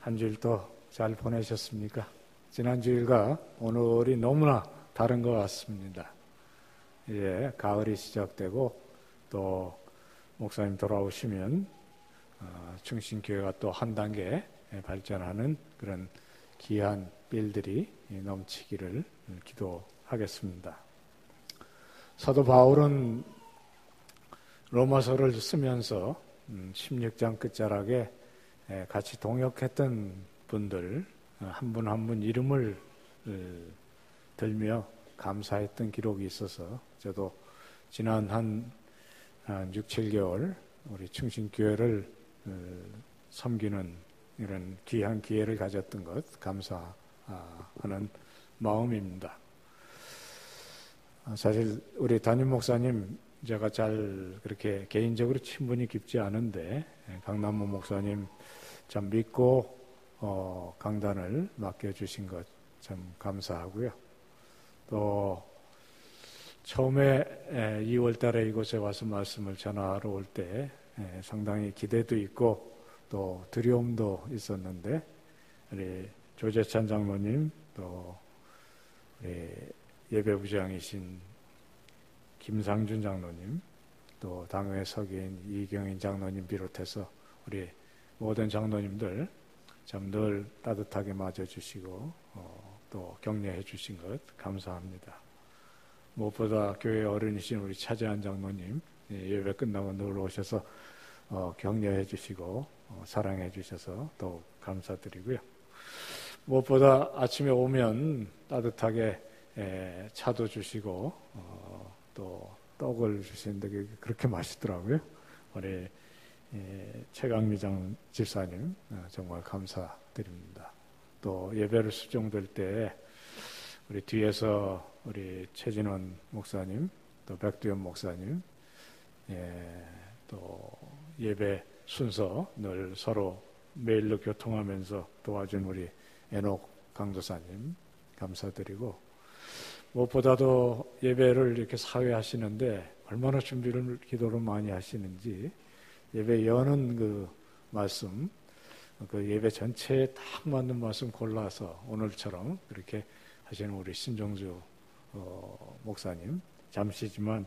한 주일도 잘 보내셨습니까? 지난 주일과 오늘이 너무나 다른 것 같습니다. 이제 가을이 시작되고 또 목사님 돌아오시면 충신교회가 또 한 단계 발전하는 그런 귀한 빌들이 넘치기를 기도하겠습니다. 사도 바울은 로마서를 쓰면서 16장 끝자락에 같이 동역했던 분들 한 분 한 분 이름을 들며 감사했던 기록이 있어서 저도 지난 한 6, 7개월 우리 충신교회를 섬기는 이런 귀한 기회를 가졌던 것 감사하는 마음입니다. 사실 우리 담임 목사님 제가 잘 그렇게 개인적으로 친분이 깊지 않은데 강남무 목사님 참 믿고 강단을 맡겨주신 것 참 감사하고요. 또 처음에 2월 달에 이곳에 와서 말씀을 전하러 올 때 상당히 기대도 있고 또 두려움도 있었는데 우리 조재찬 장로님 또 우리 예배부장이신 김상준 장로님 또 당회 서기인 이경인 장로님 비롯해서 우리 모든 장로님들 참 늘 따뜻하게 맞아주시고 또 격려해 주신 것 감사합니다. 무엇보다 교회 어른이신 우리 차재한 장로님 예배 끝나고 늘 오셔서 격려해 주시고 사랑해 주셔서 더욱 감사드리고요. 무엇보다 아침에 오면 따뜻하게 차도 주시고 또 떡을 주시는데 그렇게 맛있더라고요. 우리 최강미 집사님 정말 감사드립니다. 또 예배를 수종될 때 우리 뒤에서 우리 최진원 목사님 또 백두현 목사님 또 예배 순서 늘 서로 메일로 교통하면서 도와준 우리 에녹 강도사님 감사드리고 무엇보다도 예배를 이렇게 사회하시는데 얼마나 준비를 기도를 많이 하시는지 예배 여는 그 말씀 그 예배 전체에 딱 맞는 말씀 골라서 오늘처럼 그렇게 하시는 우리 신정주 목사님 잠시지만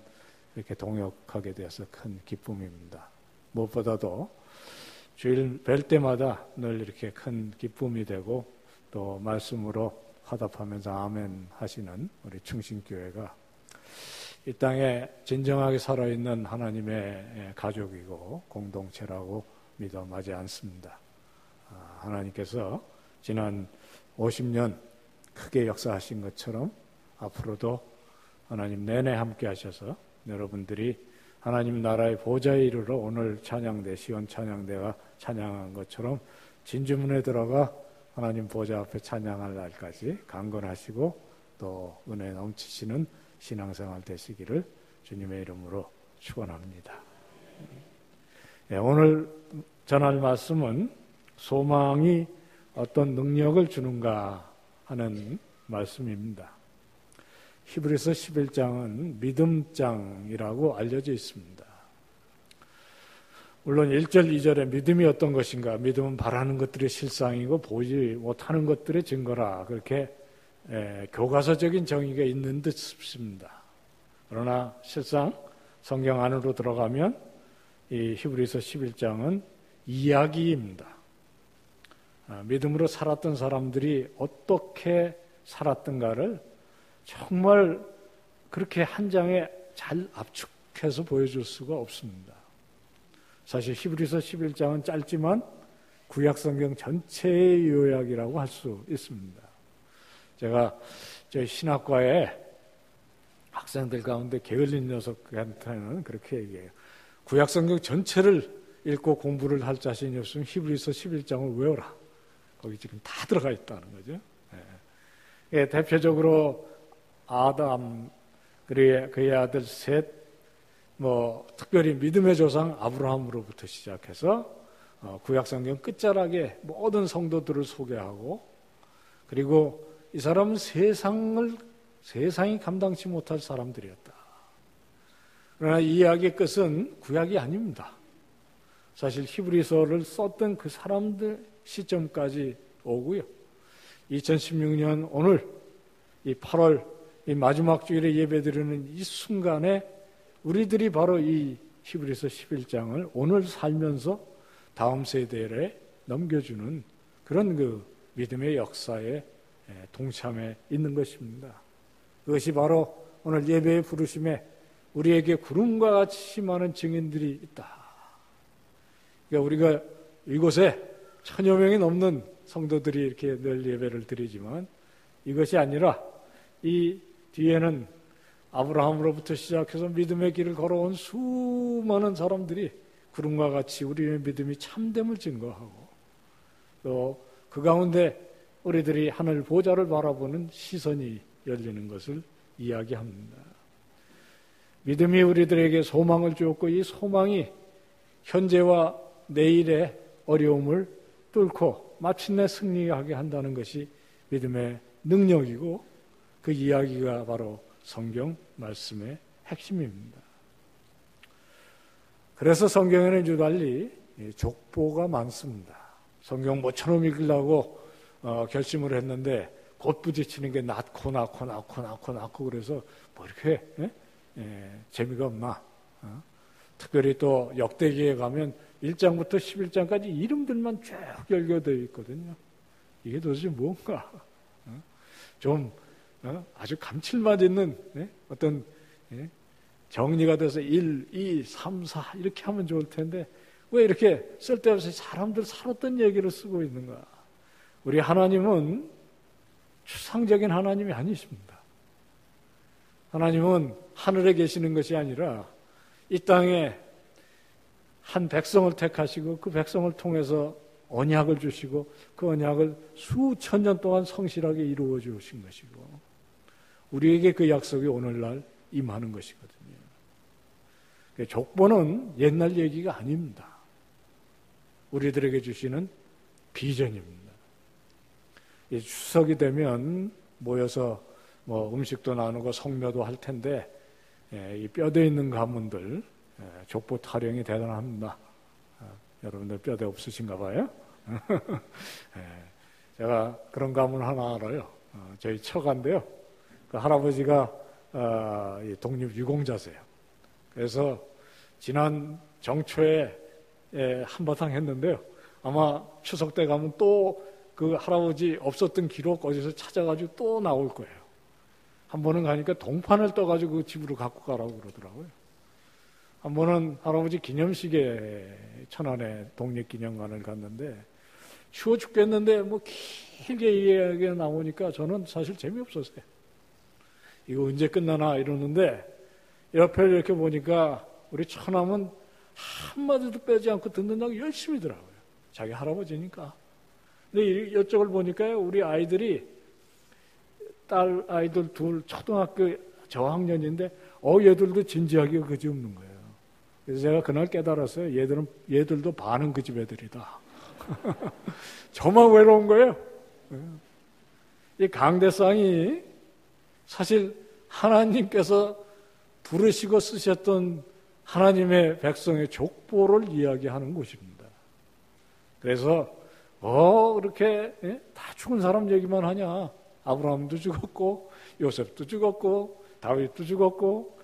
이렇게 동역하게 되어서 큰 기쁨입니다. 무엇보다도 주일 뵐 때마다 늘 이렇게 큰 기쁨이 되고 또 말씀으로 화답하면서 아멘 하시는 우리 충신교회가 이 땅에 진정하게 살아있는 하나님의 가족이고 공동체라고 믿어 마지 않습니다. 하나님께서 지난 50년 크게 역사하신 것처럼 앞으로도 하나님 내내 함께 하셔서 여러분들이 하나님 나라의 보좌에 이르러 오늘 찬양대 시온 찬양대가 찬양한 것처럼 진주문에 들어가 하나님 보좌 앞에 찬양할 날까지 강건하시고 또 은혜 넘치시는 신앙생활 되시기를 주님의 이름으로 축원합니다. 오늘 전할 말씀은 소망이 어떤 능력을 주는가 하는 말씀입니다. 히브리서 11장은 믿음장이라고 알려져 있습니다. 물론 1절, 2절에 믿음이 어떤 것인가, 믿음은 바라는 것들의 실상이고 보지 못하는 것들의 증거라 그렇게 교과서적인 정의가 있는 듯 싶습니다. 그러나 실상 성경 안으로 들어가면 이 히브리서 11장은 이야기입니다. 믿음으로 살았던 사람들이 어떻게 살았던가를 정말 그렇게 한 장에 잘 압축해서 보여줄 수가 없습니다. 사실 히브리서 11장은 짧지만 구약성경 전체의 요약이라고 할 수 있습니다. 제가 저희 신학과에 학생들 가운데 게을린 녀석한테는 그렇게 얘기해요. 구약성경 전체를 읽고 공부를 할 자신이 없으면 히브리서 11장을 외워라. 거기 지금 다 들어가 있다는 거죠. 대표적으로 아담 그리고 그의 아들 셋, 특별히 믿음의 조상 아브라함으로부터 시작해서 구약성경 끝자락에 모든 성도들을 소개하고 그리고 이 사람은 세상이 감당치 못할 사람들이었다. 그러나 이 이야기의 끝은 구약이 아닙니다. 사실 히브리서를 썼던 그 사람들 시점까지 오고요. 2016년 오늘 이 8월 이 마지막 주일에 예배드리는 이 순간에 우리들이 바로 이 히브리서 11장을 오늘 살면서 다음 세대에 넘겨주는 그런 그 믿음의 역사에 동참해 있는 것입니다. 그것이 바로 오늘 예배의 부르심에 우리에게 구름과 같이 많은 증인들이 있다. 그러니까 우리가 이곳에 1000여 명이 넘는 성도들이 이렇게 늘 예배를 드리지만 이것이 아니라 이 뒤에는 아브라함으로부터 시작해서 믿음의 길을 걸어온 수많은 사람들이 구름과 같이 우리의 믿음이 참됨을 증거하고 또 그 가운데 우리들이 하늘 보좌를 바라보는 시선이 열리는 것을 이야기합니다. 믿음이 우리들에게 소망을 주었고 이 소망이 현재와 내일의 어려움을 뚫고 마침내 승리하게 한다는 것이 믿음의 능력이고 그 이야기가 바로 성경 말씀의 핵심입니다. 그래서 성경에는 유달리 족보가 많습니다. 성경 모처럼 읽으려고 결심을 했는데 곧 부딪히는 게 낳고 그래서 뭐 이렇게 재미가 없나. 특별히 또 역대기에 가면 1장부터 11장까지 이름들만 쭉 열거되어 있거든요. 이게 도대체 뭔가 좀 아주 감칠맛 있는 어떤 정리가 돼서 1, 2, 3, 4 이렇게 하면 좋을 텐데 왜 이렇게 쓸데없이 사람들 살았던 얘기를 쓰고 있는가. 우리 하나님은 추상적인 하나님이 아니십니다. 하나님은 하늘에 계시는 것이 아니라 이 땅에 한 백성을 택하시고 그 백성을 통해서 언약을 주시고 그 언약을 수천 년 동안 성실하게 이루어 주신 것이고 우리에게 그 약속이 오늘날 임하는 것이거든요. 족보는 옛날 얘기가 아닙니다. 우리들에게 주시는 비전입니다. 이 추석이 되면 모여서 뭐 음식도 나누고 성묘도 할 텐데 이 뼈대 있는 가문들 족보 타령이 대단합니다. 여러분들 뼈대 없으신가 봐요? 제가 그런 가문 하나 알아요. 저희 처가인데요. 그 할아버지가 독립유공자세요. 그래서 지난 정초에 한바탕 했는데요. 아마 추석 때 가면 또 그 할아버지 없었던 기록 어디서 찾아가지고 또 나올 거예요. 한 번은 가니까 동판을 떠가지고 그 집으로 갖고 가라고 그러더라고요. 한 번은 할아버지 기념식에 천안에 독립기념관을 갔는데 추워 죽겠는데 뭐 길게 이야기가 나오니까 저는 사실 재미없었어요. 이거 언제 끝나나 이러는데 옆에 이렇게 보니까 우리 처남은 한마디도 빼지 않고 듣는다고 열심히 더라고요. 자기 할아버지니까. 근데 이쪽을 보니까요, 우리 아이들이 딸 아이들 둘 초등학교 저학년인데 얘들도 진지하게 그지 없는 거예요. 그래서 제가 그날 깨달았어요. 얘들도 반은 그 집 애들이다. 저만 외로운 거예요. 이 강대상이 사실 하나님께서 부르시고 쓰셨던 하나님의 백성의 족보를 이야기하는 곳입니다. 그래서 그렇게 다 죽은 사람 얘기만 하냐. 아브라함도 죽었고 요셉도 죽었고 다윗도 죽었고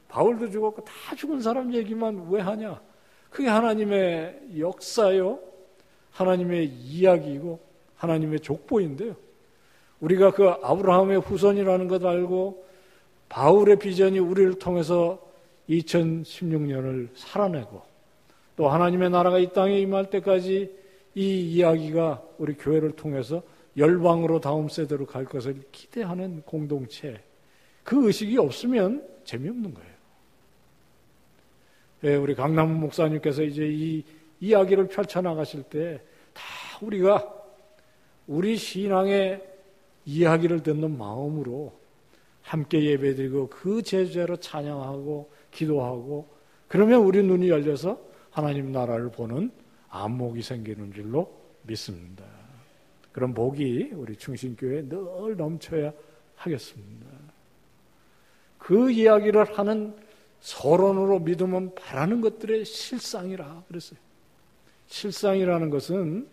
바울도 죽었고 다 죽은 사람 얘기만 왜 하냐. 그게 하나님의 역사요. 하나님의 이야기이고 하나님의 족보인데요. 우리가 그 아브라함의 후손이라는 것 알고 바울의 비전이 우리를 통해서 2016년을 살아내고 또 하나님의 나라가 이 땅에 임할 때까지 이 이야기가 우리 교회를 통해서 열방으로 다음 세대로 갈 것을 기대하는 공동체, 그 의식이 없으면 재미없는 거예요. 우리 강남무 목사님께서 이제 이 이야기를 펼쳐나가실 때 다 우리가 우리 신앙의 이야기를 듣는 마음으로 함께 예배드리고 그 제자로 찬양하고 기도하고 그러면 우리 눈이 열려서 하나님 나라를 보는 안목이 생기는 줄로 믿습니다. 그런 복이 우리 충신교회에 늘 넘쳐야 하겠습니다. 그 이야기를 하는 서론으로 믿음은 바라는 것들의 실상이라 그랬어요. 실상이라는 것은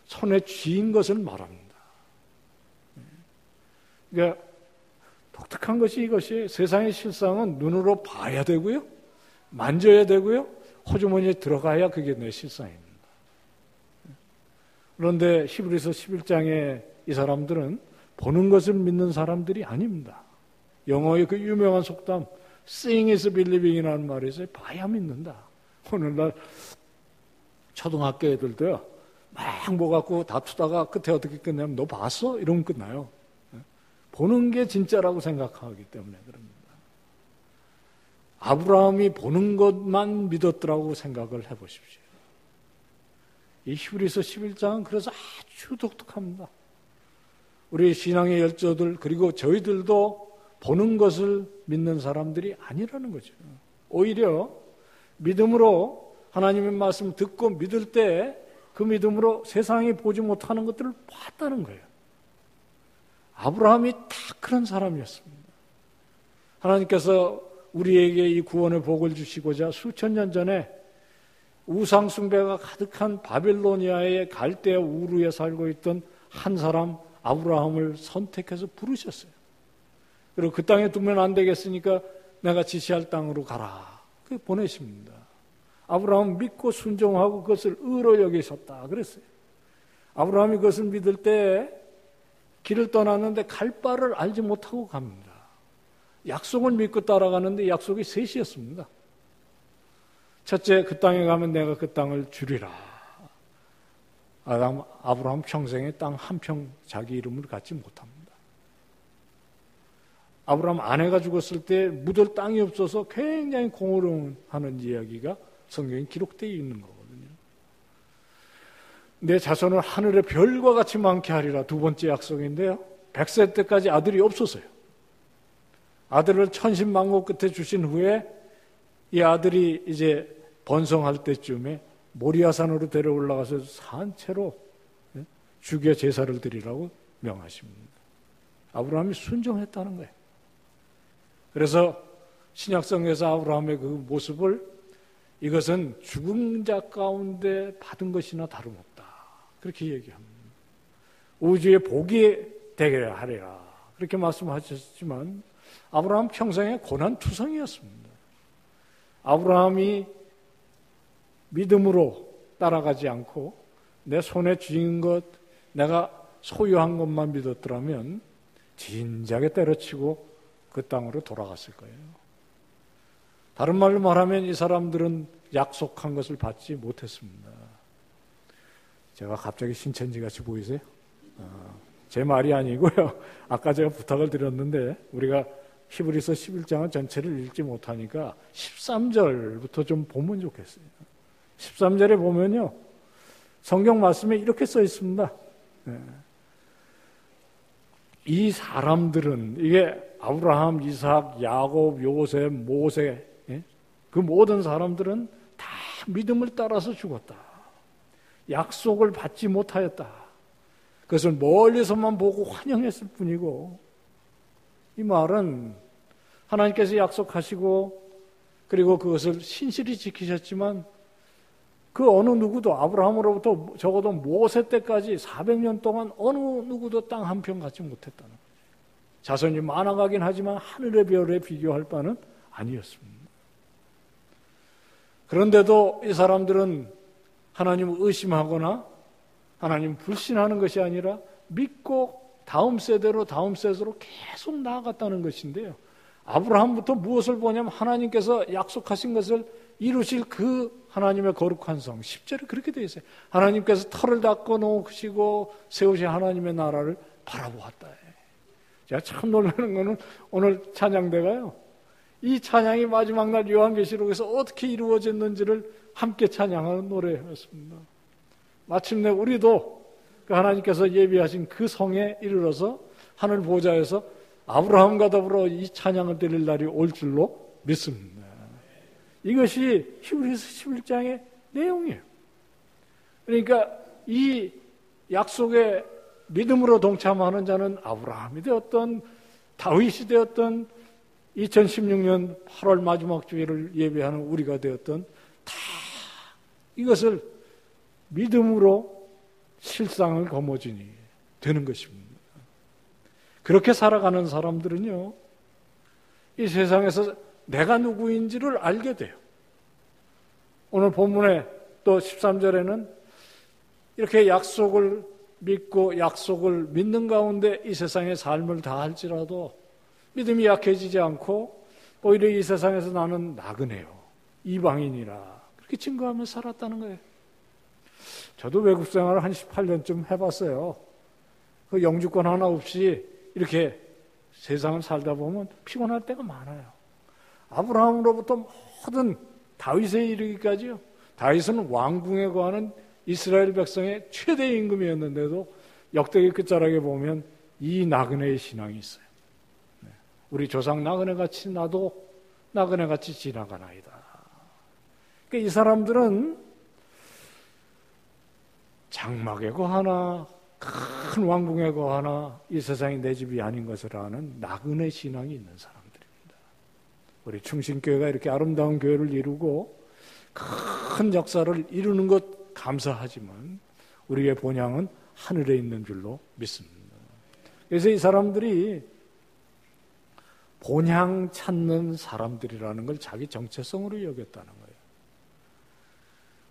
손에 쥐인 것을 말합니다. 그러니까 독특한 것이 이것이 세상의 실상은 눈으로 봐야 되고요. 만져야 되고요. 호주머니에 들어가야 그게 내 실상입니다. 그런데 히브리서 11장에 이 사람들은 보는 것을 믿는 사람들이 아닙니다. 영어의 그 유명한 속담 Seeing is believing이라는 말이 있어요. 봐야 믿는다. 오늘날 초등학교 애들도요. 막 뭐 갖고 다투다가 끝에 어떻게 끝나면 너 봤어? 이러면 끝나요. 보는 게 진짜라고 생각하기 때문에 그럽니다. 아브라함이 보는 것만 믿었더라고 생각을 해보십시오. 이 히브리서 11장은 그래서 아주 독특합니다. 우리 신앙의 열조들 그리고 저희들도 보는 것을 믿는 사람들이 아니라는 거죠. 오히려 믿음으로 하나님의 말씀 듣고 믿을 때 그 믿음으로 세상이 보지 못하는 것들을 봤다는 거예요. 아브라함이 딱 그런 사람이었습니다. 하나님께서 우리에게 이 구원의 복을 주시고자 수천 년 전에 우상 숭배가 가득한 바빌로니아의 갈대아 우르에 살고 있던 한 사람 아브라함을 선택해서 부르셨어요. 그리고 그 땅에 두면 안 되겠으니까 내가 지시할 땅으로 가라. 그 보내십니다. 아브라함은 믿고 순종하고 그것을 의로 여기셨다 그랬어요. 아브라함이 그것을 믿을 때 길을 떠났는데 갈 바를 알지 못하고 갑니다. 약속을 믿고 따라가는데 약속이 셋이었습니다. 첫째, 그 땅에 가면 내가 그 땅을 주리라. 아브라함 평생에 땅 한 평 자기 이름을 갖지 못합니다. 아브라함 아내가 죽었을 때 묻을 땅이 없어서 굉장히 공허로워하는 이야기가 성경에 기록되어 있는 거거든요. 내 자손을 하늘의 별과 같이 많게 하리라. 두 번째 약속인데요. 100세 때까지 아들이 없었어요. 아들을 천신만고 끝에 주신 후에 이 아들이 이제 번성할 때쯤에 모리아산으로 데려 올라가서 산채로 죽여 제사를 드리라고 명하십니다. 아브라함이 순종했다는 거예요. 그래서 신약성경에서 아브라함의 그 모습을 이것은 죽은 자 가운데 받은 것이나 다름없다. 그렇게 얘기합니다. 우주의 복이 되게 하리라. 그렇게 말씀하셨지만 아브라함 평생에 고난투성이었습니다. 아브라함이 믿음으로 따라가지 않고 내 손에 쥐인 것, 내가 소유한 것만 믿었더라면 진작에 때려치고 그 땅으로 돌아갔을 거예요. 다른 말로 말하면 이 사람들은 약속한 것을 받지 못했습니다. 제가 갑자기 신천지같이 보이세요? 제 말이 아니고요. 아까 제가 부탁을 드렸는데 우리가 히브리서 11장은 전체를 읽지 못하니까 13절부터 좀 보면 좋겠어요. 13절에 보면요. 성경 말씀에 이렇게 써 있습니다. 이 사람들은 이게 아브라함, 이삭, 야곱, 요셉, 모세 그 모든 사람들은 다 믿음을 따라서 죽었다. 약속을 받지 못하였다. 그것을 멀리서만 보고 환영했을 뿐이고 이 말은 하나님께서 약속하시고 그리고 그것을 신실히 지키셨지만 그 어느 누구도 아브라함으로부터 적어도 모세 때까지 400년 동안 어느 누구도 땅 한 평 갖지 못했다는 거죠. 자손이 많아가긴 하지만 하늘의 별에 비교할 바는 아니었습니다. 그런데도 이 사람들은 하나님을 의심하거나 하나님을 불신하는 것이 아니라 믿고 다음 세대로 계속 나아갔다는 것인데요. 아브라함부터 무엇을 보냐면 하나님께서 약속하신 것을 이루실 그 하나님의 거룩한 성 10절에 그렇게 되어 있어요. 하나님께서 터를 닦아 놓으시고 세우신 하나님의 나라를 바라보았다. 제가 참 놀라는 거는 오늘 찬양대가요. 이 찬양이 마지막 날 요한계시록에서 어떻게 이루어졌는지를 함께 찬양하는 노래였습니다. 마침내 우리도 그 하나님께서 예비하신 그 성에 이르러서 하늘 보좌에서 아브라함과 더불어 이 찬양을 드릴 날이 올 줄로 믿습니다. 이것이 히브리서 11장의 내용이에요. 그러니까 이 약속에 믿음으로 동참하는 자는 아브라함이 되었던 다윗이 되었던 2016년 8월 마지막 주일을 예배하는 우리가 되었던 다 이것을 믿음으로 실상을 거머쥐니 되는 것입니다. 그렇게 살아가는 사람들은요, 이 세상에서 내가 누구인지를 알게 돼요. 오늘 본문에 또 13절에는 이렇게 약속을 믿고 약속을 믿는 가운데 이 세상의 삶을 다할지라도 믿음이 약해지지 않고 오히려 이 세상에서 나는 나그네요, 이방인이라 그렇게 증거하며 살았다는 거예요. 저도 외국 생활을 한 18년쯤 해봤어요. 그 영주권 하나 없이 이렇게 세상을 살다 보면 피곤할 때가 많아요. 아브라함으로부터 모든 다윗에 이르기까지요. 다윗은 왕궁에 거하는 이스라엘 백성의 최대 임금이었는데도 역대기 끝자락에 보면 이 나그네의 신앙이 있어요. 우리 조상 나그네같이 나도 나그네같이 지나가나이다. 그러니까 이 사람들은 장막에 거하나 큰 왕궁에 거하나 이 세상이 내 집이 아닌 것을 아는 나그네 신앙이 있는 사람들입니다. 우리 충신교회가 이렇게 아름다운 교회를 이루고 큰 역사를 이루는 것 감사하지만 우리의 본향은 하늘에 있는 줄로 믿습니다. 그래서 이 사람들이 본향 찾는 사람들이라는 걸 자기 정체성으로 여겼다는 거예요.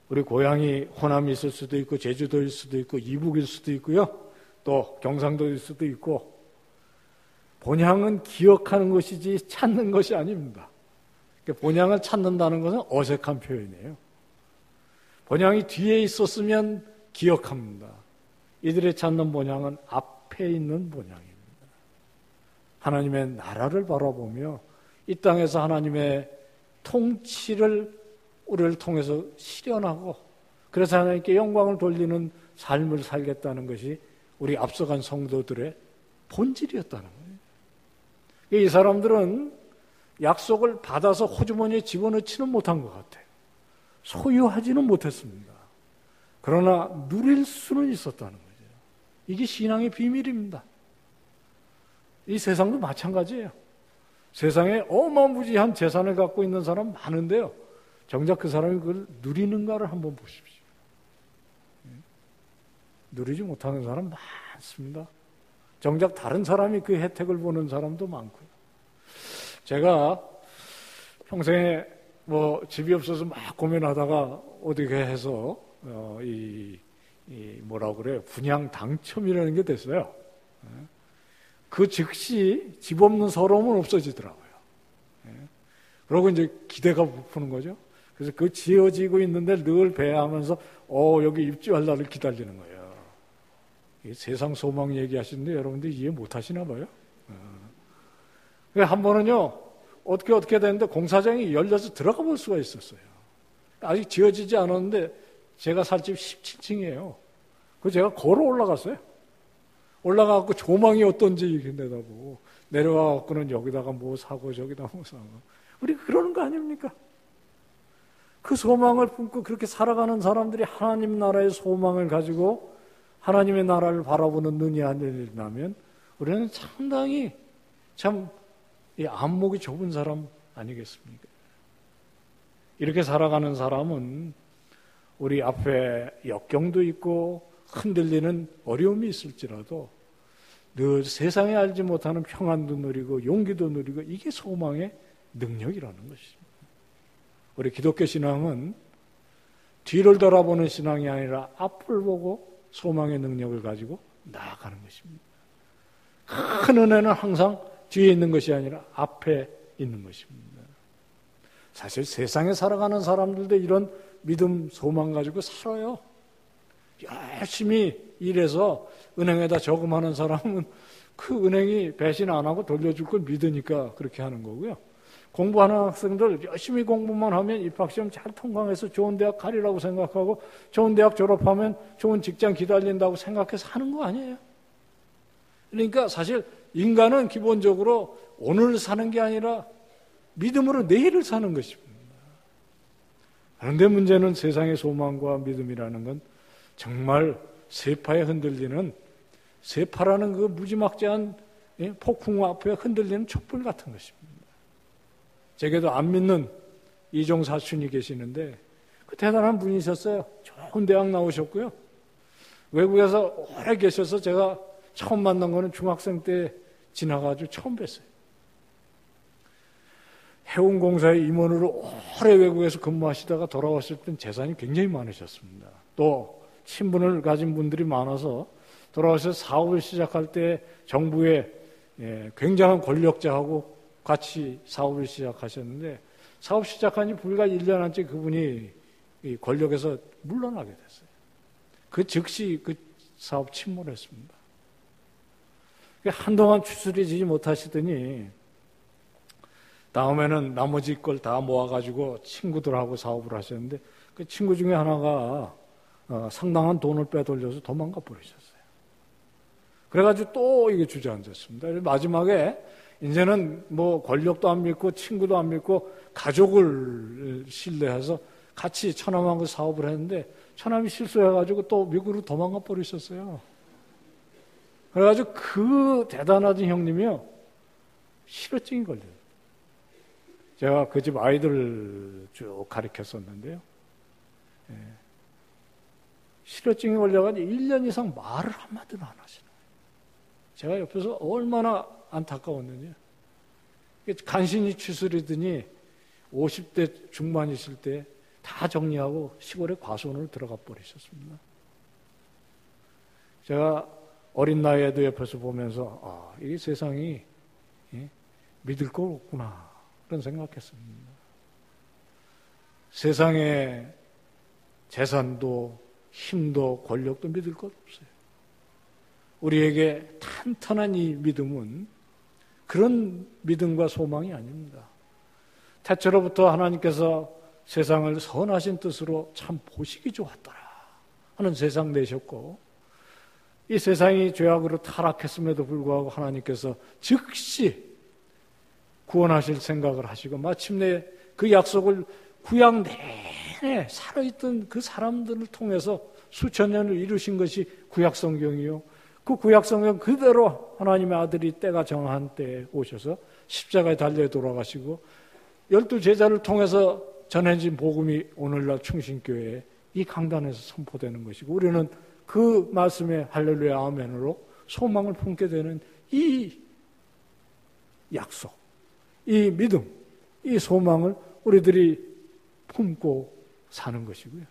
우리 고향이 호남이 있을 수도 있고 제주도일 수도 있고 이북일 수도 있고요. 또 경상도일 수도 있고 본향은 기억하는 것이지 찾는 것이 아닙니다. 본향을 찾는다는 것은 어색한 표현이에요. 본향이 뒤에 있었으면 기억합니다. 이들이 찾는 본향은 앞에 있는 본향입니다. 하나님의 나라를 바라보며 이 땅에서 하나님의 통치를 우리를 통해서 실현하고 그래서 하나님께 영광을 돌리는 삶을 살겠다는 것이 우리 앞서간 성도들의 본질이었다는 거예요. 이 사람들은 약속을 받아서 호주머니에 집어넣지는 못한 것 같아요. 소유하지는 못했습니다. 그러나 누릴 수는 있었다는 거죠. 이게 신앙의 비밀입니다. 이 세상도 마찬가지예요. 세상에 어마무지한 재산을 갖고 있는 사람 많은데요. 정작 그 사람이 그걸 누리는가를 한번 보십시오. 누리지 못하는 사람 많습니다. 정작 다른 사람이 그 혜택을 보는 사람도 많고요. 제가 평생에 집이 없어서 막 고민하다가 어떻게 해서 뭐라고 그래요? 분양 당첨이라는 게 됐어요. 그 즉시 집 없는 서러움은 없어지더라고요. 그러고 이제 기대가 부푸는 거죠. 그래서 그 지어지고 있는데 늘 배회하면서 여기 입주할 날을 기다리는 거예요. 세상 소망 얘기하시는데 여러분들 이해 못 하시나 봐요. 한 번은요, 어떻게 됐는데 공사장이 열려서 들어가 볼 수가 있었어요. 아직 지어지지 않았는데 제가 살 집 17층이에요. 그래서 제가 걸어 올라갔어요. 올라가고 조망이 어떤지 내다보고 내려가고는 여기다가 뭐 사고 저기다 뭐 사고. 우리 그러는 거 아닙니까? 그 소망을 품고 그렇게 살아가는 사람들이 하나님 나라의 소망을 가지고 하나님의 나라를 바라보는 눈이 안 열린다면 우리는 상당히 참 이 안목이 좁은 사람 아니겠습니까? 이렇게 살아가는 사람은 우리 앞에 역경도 있고 흔들리는 어려움이 있을지라도 늘 세상에 알지 못하는 평안도 누리고 용기도 누리고 이게 소망의 능력이라는 것입니다. 우리 기독교 신앙은 뒤를 돌아보는 신앙이 아니라 앞을 보고 소망의 능력을 가지고 나아가는 것입니다. 큰 은혜는 항상 뒤에 있는 것이 아니라 앞에 있는 것입니다. 사실 세상에 살아가는 사람들도 이런 믿음, 소망 가지고 살아요. 열심히 일해서 은행에다 저금하는 사람은 그 은행이 배신 안 하고 돌려줄 걸 믿으니까 그렇게 하는 거고요. 공부하는 학생들 열심히 공부만 하면 입학시험 잘 통과해서 좋은 대학 가리라고 생각하고 좋은 대학 졸업하면 좋은 직장 기다린다고 생각해서 하는 거 아니에요. 그러니까 사실 인간은 기본적으로 오늘 사는 게 아니라 믿음으로 내일을 사는 것입니다. 그런데 문제는 세상의 소망과 믿음이라는 건 정말 세파에 흔들리는 세파라는 그 무지막지한 폭풍 앞에 흔들리는 촛불 같은 것입니다. 제게도 안 믿는 이종 사촌이 계시는데 그 대단한 분이셨어요. 좋은 대학 나오셨고요. 외국에서 오래 계셔서 제가 처음 만난 거는 중학생 때 지나가지고 처음 뵀어요. 해운공사의 임원으로 오래 외국에서 근무하시다가 돌아왔을 땐 재산이 굉장히 많으셨습니다. 또 친분을 가진 분들이 많아서 돌아와서 사업을 시작할 때 정부의 굉장한 권력자하고 같이 사업을 시작하셨는데 사업 시작한 지 불과 1년 안째 그분이 이 권력에서 물러나게 됐어요. 그 즉시 그 사업 침몰했습니다. 한동안 추스려지지 못하시더니 다음에는 나머지 걸 다 모아가지고 친구들하고 사업을 하셨는데 그 친구 중에 하나가 상당한 돈을 빼돌려서 도망가 버리셨어요. 그래가지고 또 이게 주저앉았습니다. 마지막에 이제는 뭐 권력도 안 믿고 친구도 안 믿고 가족을 신뢰해서 같이 처남하고 사업을 했는데 처남이 실수해가지고 또 미국으로 도망가 버리셨어요. 그래가지고 그 대단하신 형님이요 실어증이 걸려요. 제가 그 집 아이들 쭉 가르쳤었는데요. 실어증이 걸려가지고 1년 이상 말을 한마디도 안 하시는 거예요. 제가 옆에서 얼마나 안타까웠느냐. 간신히 추스리더니 50대 중반이실 때 다 정리하고 시골에 과수원으로 들어가 버리셨습니다. 제가 어린 나이에도 옆에서 보면서 이 세상이 믿을 거 없구나 그런 생각했습니다. 세상에 재산도 힘도 권력도 믿을 것 없어요. 우리에게 탄탄한 이 믿음은 그런 믿음과 소망이 아닙니다. 태초로부터 하나님께서 세상을 선하신 뜻으로 참 보시기 좋았더라 하는 세상 내셨고 이 세상이 죄악으로 타락했음에도 불구하고 하나님께서 즉시 구원하실 생각을 하시고 마침내 그 약속을 구약 내내 살아있던 그 사람들을 통해서 수천 년을 이루신 것이 구약 성경이요. 그 구약 성경 그대로 하나님의 아들이 때가 정한 때에 오셔서 십자가에 달려 돌아가시고 12 제자를 통해서 전해진 복음이 오늘날 충신교회에 이 강단에서 선포되는 것이고 우리는 그 말씀에 할렐루야 아멘으로 소망을 품게 되는 이 약속, 이 믿음, 이 소망을 우리들이 품고 사는 것이고요.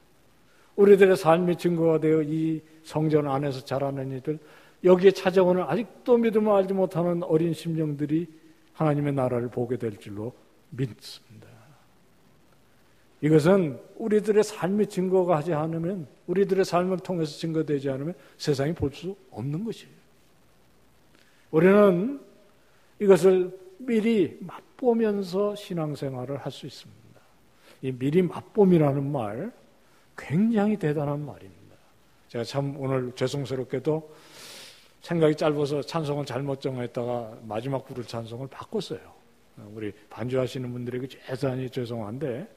우리들의 삶이 증거가 되어 이 성전 안에서 자라는 이들, 여기에 찾아오는 아직도 믿음을 알지 못하는 어린 심령들이 하나님의 나라를 보게 될 줄로 믿습니다. 이것은 우리들의 삶이 증거가 하지 않으면, 우리들의 삶을 통해서 증거되지 않으면 세상이 볼 수 없는 것이에요. 우리는 이것을 미리 맛보면서 신앙생활을 할 수 있습니다. 이 미리 맛봄이라는 말 굉장히 대단한 말입니다. 제가 참 오늘 죄송스럽게도 생각이 짧아서 찬송을 잘못 정했다가 마지막 부를 찬송을 바꿨어요. 우리 반주하시는 분들에게 대단히 죄송한데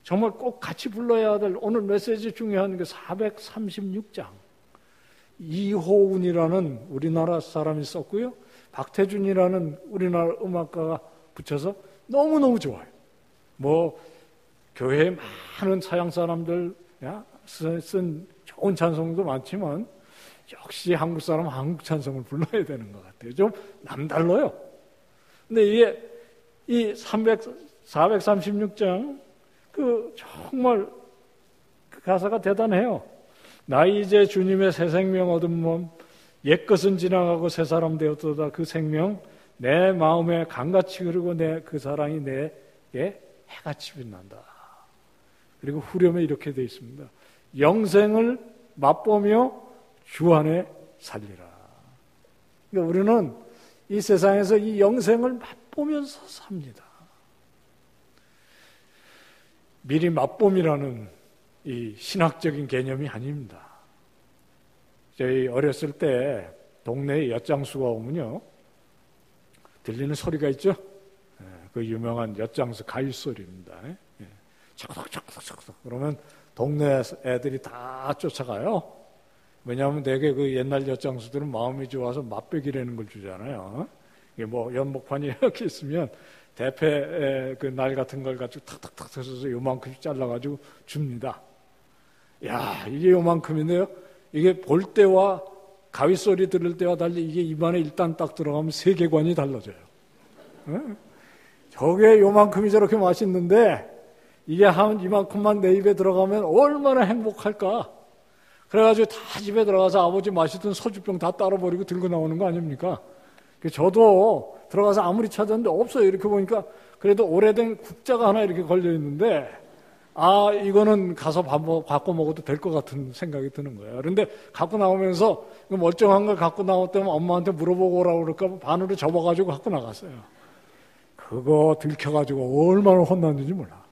정말 꼭 같이 불러야 될 오늘 메시지 중요한 게 436장 이호운이라는 우리나라 사람이 썼고요. 박태준이라는 우리나라 음악가가 붙여서 너무너무 좋아요. 뭐 교회에 많은 서양 사람들 쓴 좋은 찬송도 많지만 역시 한국 사람은 한국 찬송을 불러야 되는 것 같아요. 좀 남달라요. 근데 이게 이 436장 정말 그 가사가 대단해요. 나 이제 주님의 새 생명 얻은 몸 옛것은 지나가고 새 사람 되었도다. 그 생명 내 마음에 강같이 흐르고 내 그 사랑이 내게 해같이 빛난다. 그리고 후렴에 이렇게 되어 있습니다. 영생을 맛보며 주 안에 살리라. 그러니까 우리는 이 세상에서 이 영생을 맛보면서 삽니다. 미리 맛봄이라는 이 신학적인 개념이 아닙니다. 저희 어렸을 때 동네에 엿장수가 오면요. 들리는 소리가 있죠? 그 유명한 엿장수 가위소리입니다. 척덕척덕척덕 그러면 동네 애들이 다 쫓아가요. 왜냐하면 되게 그 옛날 엿장수들은 마음이 좋아서 맛배기라는 걸 주잖아요. 이게 뭐 연목판이 이렇게 있으면 대패 그 날 같은 걸 가지고 탁탁탁 해서 요만큼씩 잘라가지고 줍니다. 야, 이게 요만큼인데요. 이게 볼 때와 가위 소리 들을 때와 달리 이게 입안에 일단 딱 들어가면 세계관이 달라져요. 저게 요만큼이 저렇게 맛있는데 이게 한 이만큼만 내 입에 들어가면 얼마나 행복할까. 그래가지고 다 집에 들어가서 아버지 마시던 소주병 다 따라버리고 들고 나오는 거 아닙니까? 저도 들어가서 아무리 찾았는데 없어요. 이렇게 보니까 그래도 오래된 국자가 하나 이렇게 걸려 있는데 이거는 가서 갖고 먹어도 될 것 같은 생각이 드는 거예요. 그런데 갖고 나오면서 멀쩡한 걸 갖고 나왔다면 엄마한테 물어보고 오라고 그럴까 반으로 접어가지고 갖고 나갔어요. 그거 들켜가지고 얼마나 혼났는지 몰라.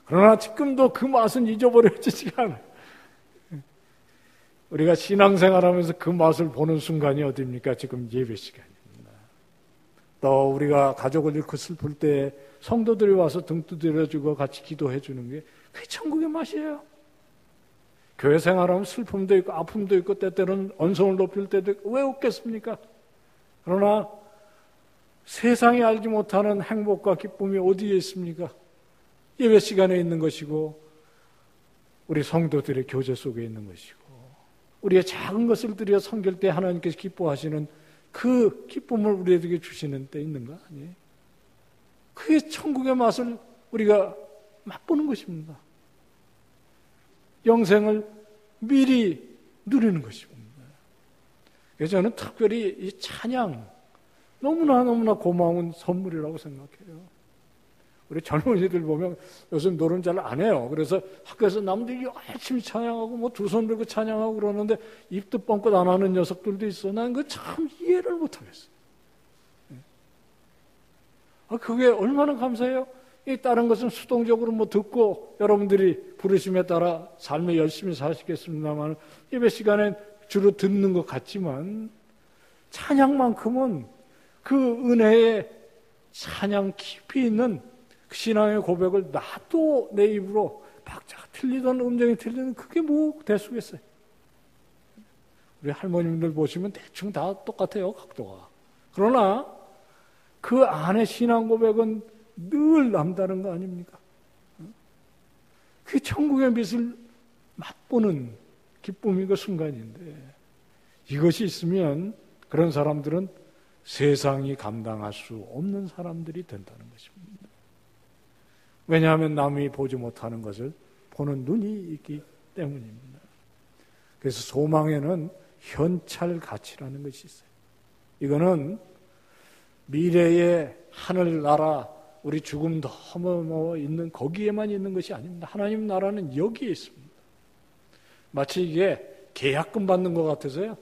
그러나 지금도 그 맛은 잊어버려지지가 않아요. 우리가 신앙생활하면서 그 맛을 보는 순간이 어디입니까? 지금 예배 시간입니다. 또 우리가 가족을 잃고 슬플 때 성도들이 와서 등 두드려주고 같이 기도해 주는 게 그게 천국의 맛이에요. 교회 생활하면 슬픔도 있고 아픔도 있고 때때로는 언성을 높일 때도 있고 왜 없겠습니까? 그러나 세상이 알지 못하는 행복과 기쁨이 어디에 있습니까? 예배 시간에 있는 것이고 우리 성도들의 교제 속에 있는 것이고 우리의 작은 것을 드려 섬길 때 하나님께서 기뻐하시는 그 기쁨을 우리에게 주시는 때 있는가? 아니에요. 그게 천국의 맛을 우리가 맛보는 것입니다. 영생을 미리 누리는 것입니다. 그래서 저는 특별히 이 찬양 너무나 고마운 선물이라고 생각해요. 우리 젊은이들 보면 요즘 노래는 잘 안 해요. 그래서 학교에서 남들이 열심히 찬양하고 두 손 들고 찬양하고 그러는데 입도 뻥끗 안 하는 녀석들도 있어. 난 그거 참 이해를 못 하겠어. 그게 얼마나 감사해요? 이 다른 것은 수동적으로 듣고 여러분들이 부르심에 따라 삶에 열심히 사시겠습니다만 예배 시간에 주로 듣는 것 같지만 찬양만큼은 그 은혜의 찬양 깊이 있는 그 신앙의 고백을 나도 내 입으로 박자가 틀리던 음정이 틀리는 그게 뭐 대수겠어요. 우리 할머님들 보시면 대충 다 똑같아요. 각도가. 그러나 그 안에 신앙 고백은 늘 남다른 거 아닙니까? 그게 천국의 빛을 맛보는 기쁨이 그 순간인데 이것이 있으면 그런 사람들은 세상이 감당할 수 없는 사람들이 된다는 것입니다. 왜냐하면 남이 보지 못하는 것을 보는 눈이 있기 때문입니다. 그래서 소망에는 현찰 가치라는 것이 있어요. 이거는 미래의 하늘나라 우리 죽음 너머 있는 거기에만 있는 것이 아닙니다. 하나님 나라는 여기에 있습니다. 마치 이게 계약금 받는 것 같아서요.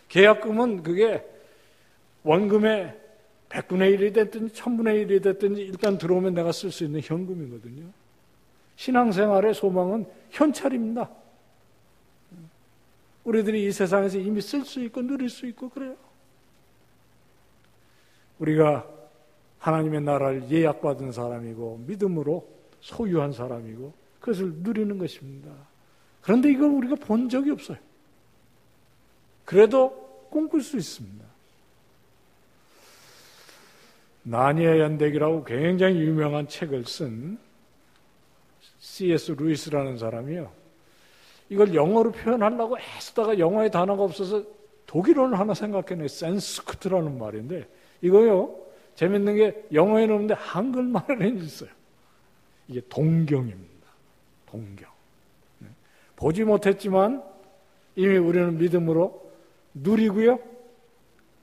계약금은 그게 원금의 100분의 1이 됐든지 1000분의 1이 됐든지 일단 들어오면 내가 쓸 수 있는 현금이거든요. 신앙생활의 소망은 현찰입니다. 우리들이 이 세상에서 이미 쓸 수 있고 누릴 수 있고 그래요. 우리가 하나님의 나라를 예약받은 사람이고 믿음으로 소유한 사람이고 그것을 누리는 것입니다. 그런데 이걸 우리가 본 적이 없어요. 그래도 꿈꿀 수 있습니다. 나니아 연대기라고 굉장히 유명한 책을 쓴 C.S. 루이스라는 사람이요. 이걸 영어로 표현하려고 애쓰다가 영어의 단어가 없어서 독일어를 하나 생각해내. 센스크트라는 말인데 이거요. 재밌는 게 영어에는 없는데 한글말에는 있어요. 이게 동경입니다. 동경. 보지 못했지만 이미 우리는 믿음으로 누리고요.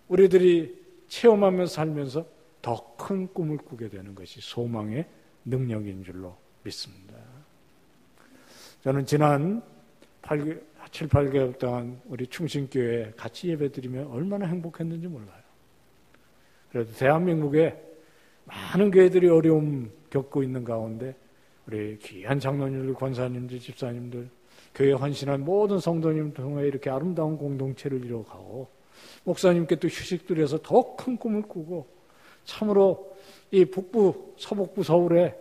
우리들이 체험하면서 살면서 더 큰 꿈을 꾸게 되는 것이 소망의 능력인 줄로 믿습니다. 저는 지난 7, 8개월 동안 우리 충신교회에 같이 예배드리며 얼마나 행복했는지 몰라요. 그래도 대한민국에 많은 교회들이 어려움 겪고 있는 가운데 우리 귀한 장로님들, 권사님들, 집사님들, 교회에 헌신한 모든 성도님 통해 이렇게 아름다운 공동체를 이뤄가고 목사님께 또 휴식 드려서 더 큰 꿈을 꾸고 참으로 이 북부, 서북부 서울에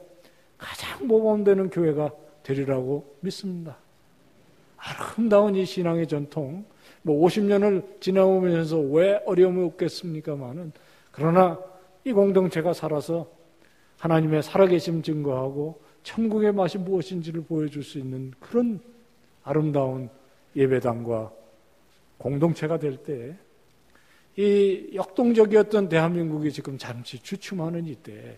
가장 모범되는 교회가 되리라고 믿습니다. 아름다운 이 신앙의 전통, 50년을 지나오면서 왜 어려움이 없겠습니까마는 그러나 이 공동체가 살아서 하나님의 살아계심 증거하고 천국의 맛이 무엇인지를 보여줄 수 있는 그런 아름다운 예배당과 공동체가 될 때 이 역동적이었던 대한민국이 지금 잠시 주춤하는 이때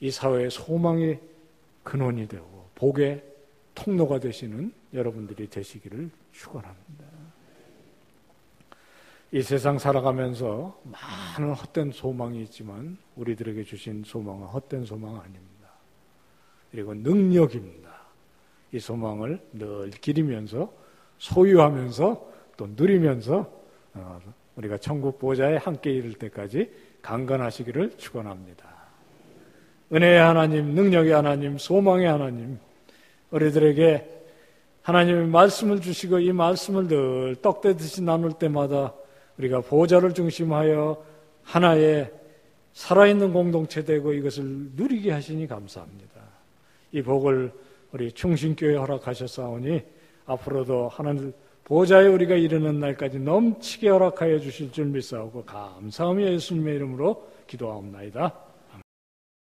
이 사회의 소망의 근원이 되고 복의 통로가 되시는 여러분들이 되시기를 축원합니다. 이 세상 살아가면서 많은 헛된 소망이 있지만 우리들에게 주신 소망은 헛된 소망 아닙니다. 그리고 능력입니다. 이 소망을 늘 기리면서 소유하면서 또 누리면서 우리가 천국 보좌에 함께 이를 때까지 강건하시기를 축원합니다. 은혜의 하나님, 능력의 하나님, 소망의 하나님, 우리들에게 하나님의 말씀을 주시고 이 말씀을 늘 떡대듯이 나눌 때마다 우리가 보좌를 중심하여 하나의 살아있는 공동체 되고 이것을 누리게 하시니 감사합니다. 이 복을 우리 충신교회 허락하셨사오니 앞으로도 하나님 보좌에 우리가 이르는 날까지 넘치게 허락하여 주실 줄 믿사오고 감사하며 예수님의 이름으로 기도하옵나이다.